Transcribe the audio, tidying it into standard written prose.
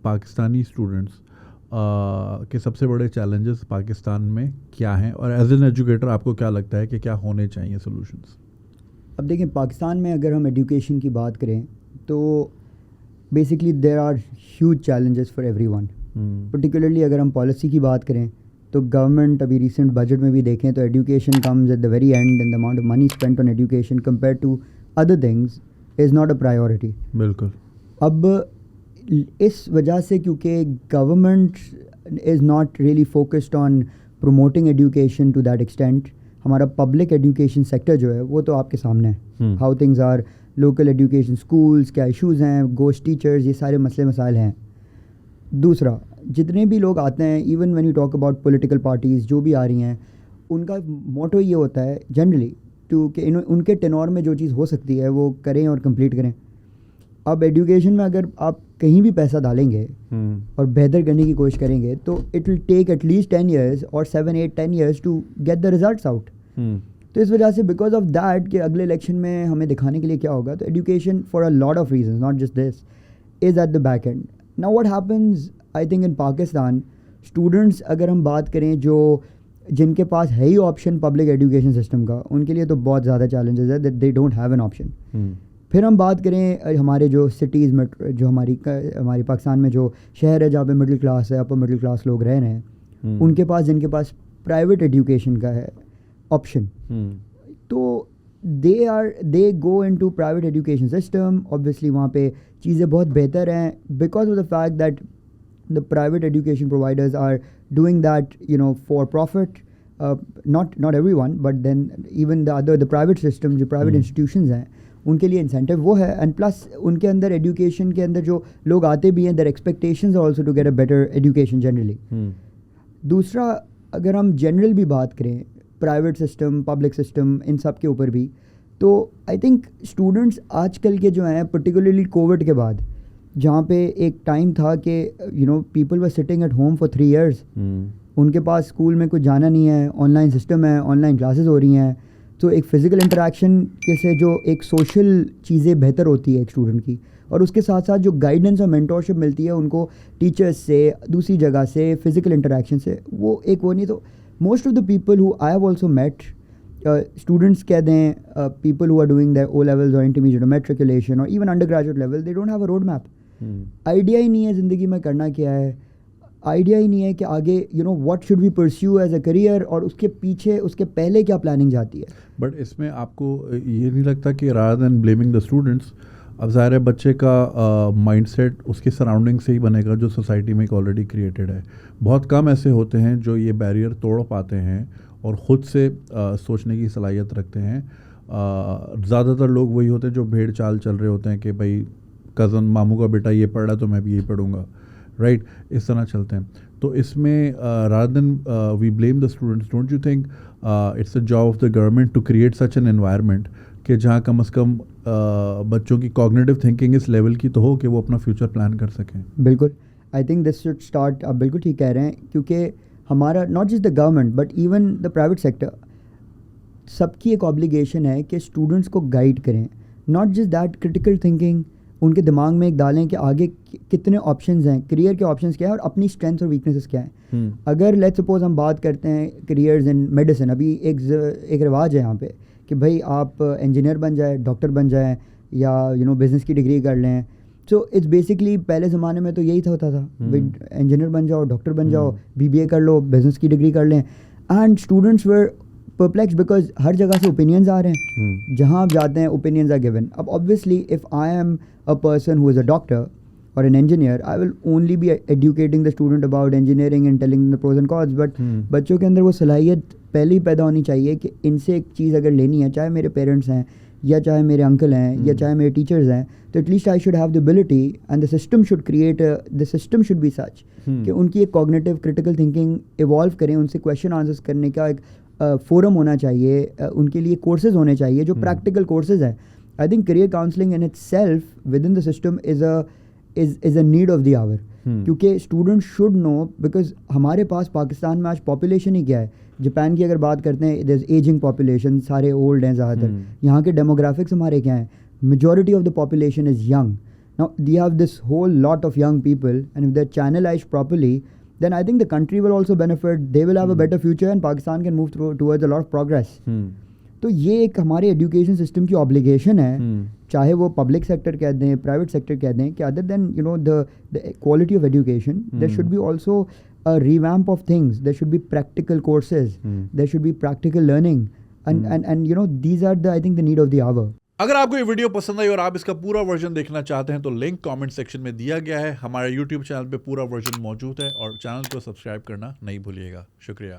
Pakistani students کے سب سے بڑے چیلنجز پاکستان میں کیا ہیں، اور ایز این ایجوکیٹر آپ کو کیا لگتا ہے کہ کیا ہونے چاہیے سولوشنس؟ اب دیکھیں، پاکستان میں اگر ہم ایجوکیشن کی بات کریں تو basically there are huge challenges for everyone. Particularly اگر ہم پالیسی کی بات کریں تو گورنمنٹ ابھی ریسنٹ بجٹ میں بھی دیکھیں تو education comes at the very end, and the amount of money spent on education compare to other things is not a priority. بالکل. اب اس وجہ سے کیونکہ government is not really focused on promoting education to that extent, ہمارا public education sector جو ہے وہ تو آپ کے سامنے ہے. How things are, local education schools کیا ایشوز ہیں، گوسٹ ٹیچرز، یہ سارے مسئلے مسائل ہیں. دوسرا، جتنے بھی لوگ آتے ہیں، even when you talk about political parties جو بھی آ رہی ہیں، ان کا موٹو یہ ہوتا ہے جنرلی کہ ان کے ٹینور میں جو چیز ہو سکتی ہے وہ کریں اور کمپلیٹ کریں. اب ایجوکیشن میں اگر آپ کہیں بھی پیسہ ڈالیں گے اور بہتر کرنے کی کوشش کریں گے تو it will take at least 10 years اور 7-8-10 years to get the results out. تو اس وجہ سے بیکاز آف دیٹ کہ اگلے الیکشن میں ہمیں دکھانے کے لیے کیا ہوگا، تو education for a lot of reasons, not just this, is at the back end. Now what happens I think in Pakistan, students اگر ہم بات کریں جن کے پاس ہے ہی آپشن پبلک ایجوکیشن سسٹم کا، ان کے لیے تو بہت زیادہ چیلنجز ہے that they don't have an option. پھر ہم بات کریں ہمارے جو سٹیز میں، جو ہماری پاکستان میں جو شہر ہے جہاں پہ مڈل کلاس ہے، اپر مڈل کلاس لوگ رہ رہے ہیں، ان کے پاس جن کے پاس پرائیویٹ ایجوکیشن کا ہے آپشن، تو they go into private education system. Obviously وہاں پہ چیزیں بہت بہتر ہیں because of the fact that the private education providers are doing that, for profit. Not everyone, but then even the private system, جو private institutions ہیں، ان کے لیے انسینٹیو وہ ہے. اینڈ پلس ان کے اندر ایجوکیشن کے اندر جو لوگ آتے بھی ہیں، their expectations are also to get a better education generally. دوسرا، اگر ہم جنرل بھی بات کریں پرائیویٹ سسٹم، پبلک سسٹم، ان سب کے اوپر بھی، تو آئی تھنک اسٹوڈنٹس آج کل کے جو ہیں، پرٹیکولرلی کووڈ کے بعد، جہاں پہ ایک ٹائم تھا کہ people were sitting at home for 3 years، ان کے پاس اسکول میں کچھ جانا نہیں ہے، آن لائن سسٹم ہے، آن لائن کلاسز ہو رہی ہیں، تو ایک فزیکل انٹریکشن کے سے جو ایک سوشل چیزیں بہتر ہوتی ہے ایک اسٹوڈنٹ کی، اور اس کے ساتھ ساتھ جو گائیڈنس اور مینٹورشپ ملتی ہے ان کو ٹیچرس سے، دوسری جگہ سے، فزیکل انٹریکشن سے، وہ نہیں. تو most of the people who I have also met, students کہہ دیں، people who are doing the O levels اور انٹرمیڈیٹ اور میٹریکولیشن اور even undergraduate level, they don't have a road map. Idea ہی نہیں ہے زندگی میں کرنا کیا ہے، آئیڈیا ہی نہیں ہے کہ آگے what should we perceive as a career, اور اس کے پیچھے، اس کے پہلے کیا پلاننگ جاتی ہے. بٹ اس میں آپ کو یہ نہیں لگتا کہ rather than blaming the students, اب ظاہر ہے بچے کا مائنڈ سیٹ اس کے سراؤنڈنگ سے ہی بنے گا جو سوسائٹی میں ایک آلریڈی کریٹڈ ہے. بہت کم ایسے ہوتے ہیں جو یہ بیریئر توڑ پاتے ہیں اور خود سے سوچنے کی صلاحیت رکھتے ہیں. زیادہ تر لوگ وہی ہوتے ہیں جو بھیڑ چال چل رہے ہوتے ہیں کہ بھائی کزن ماموں کا بیٹا یہ پڑھ رہا ہے تو میں بھی یہی پڑھوں گا، رائٹ، اس طرح چلتے ہیں. تو اس میں rather than we blame the students, don't you think it's a job of the government to create such an environment کہ جہاں کم از کم بچوں کی کوگنیٹو تھنکنگ اس لیول کی تو ہو کہ وہ اپنا فیوچر پلان کر سکیں. بالکل، I think this should start. آپ بالکل ٹھیک کہہ رہے ہیں، کیونکہ ہمارا not just the government but even the private sector, سب کی ایک آبلیگیشن ہے کہ اسٹوڈنٹس کو گائیڈ کریں. Not just that, critical thinking ان کے دماغ میں ایک ڈالیں کہ آگے کتنے آپشنز ہیں، کریئر کے آپشنز کیا ہیں اور اپنی اسٹرینتھس اور ویکنیسز کیا ہیں. اگر لیٹ سپوز ہم بات کرتے ہیں کریئرز ان میڈیسن، ابھی ایک رواج ہے یہاں پہ کہ بھائی آپ انجینئر بن جائیں، ڈاکٹر بن جائیں، یا بزنس کی ڈگری کر لیں. سو اٹس بیسکلی پہلے زمانے میں تو یہی ہوتا تھا، انجینئر بن جاؤ، ڈاکٹر بن جاؤ، BBA کر لو، بزنس کی ڈگری کر لیں. اینڈ اسٹوڈنٹس ور پرپلیکس بیکاز ہر جگہ سے اوپینینز آ رہے ہیں، جہاں آپ جاتے ہیں اوپینینز آر گیون. اب obviously if I am a person who is a doctor or an engineer, I will only be educating the student about engineering and telling them the pros and cons. But بچوں کے اندر وہ صلاحیت پہلے ہی پیدا ہونی چاہیے کہ ان سے ایک چیز اگر لینی ہے، چاہے میرے پیرنٹس ہیں یا چاہے میرے انکل ہیں یا چاہے میرے ٹیچرز ہیں، تو at least I should have the ability and the system should be such کہ ان کی ایک کوگنیٹو کرٹیکل تھنکنگ ایوالو کریں، ان سے کویشچن آنسرس کرنے کا ایک فورم ہونا چاہیے، ان کے لیے کورسز ہونے چاہیے جو پریکٹیکل کورسز ہیں. I think career counselling in itself within the system is a need of the hour. کیونکہ اسٹوڈنٹ شوڈ نو، بیکاز ہمارے پاس پاکستان میں آج پاپولیشن ہی کیا ہے. جاپان کی اگر بات کرتے ہیں، دیر از ایجنگ پاپولیشن، سارے اولڈ ہیں زیادہ تر. یہاں کے ڈیموگرافکس ہمارے کیا ہیں، majority of the population is young. Now, you have this whole lot of young people, and if they're channelized properly, then I think the country will also benefit. They will have a better future, and Pakistan can move towards a lot of progress. تو یہ ایک ہمارے education system کی obligation ہے, چاہے وہ public sector کہہ دیں, پرائیویٹ سیکٹر کہہ دیں, کہ other than you know the quality of education there should be also revamp of things, there should be practical courses, there should be practical learning, and you know these are the I think the need of the hour. اگر آپ کو یہ video پسند آئی اور آپ اس کا پورا version دیکھنا چاہتے ہیں تو لنک کامنٹ سیکشن میں دیا گیا ہے. ہمارے یوٹیوب چینل پہ پورا ورژن موجود ہے, اور چینل کو سبسکرائب کرنا نہیں بھولیے گا. شکریہ.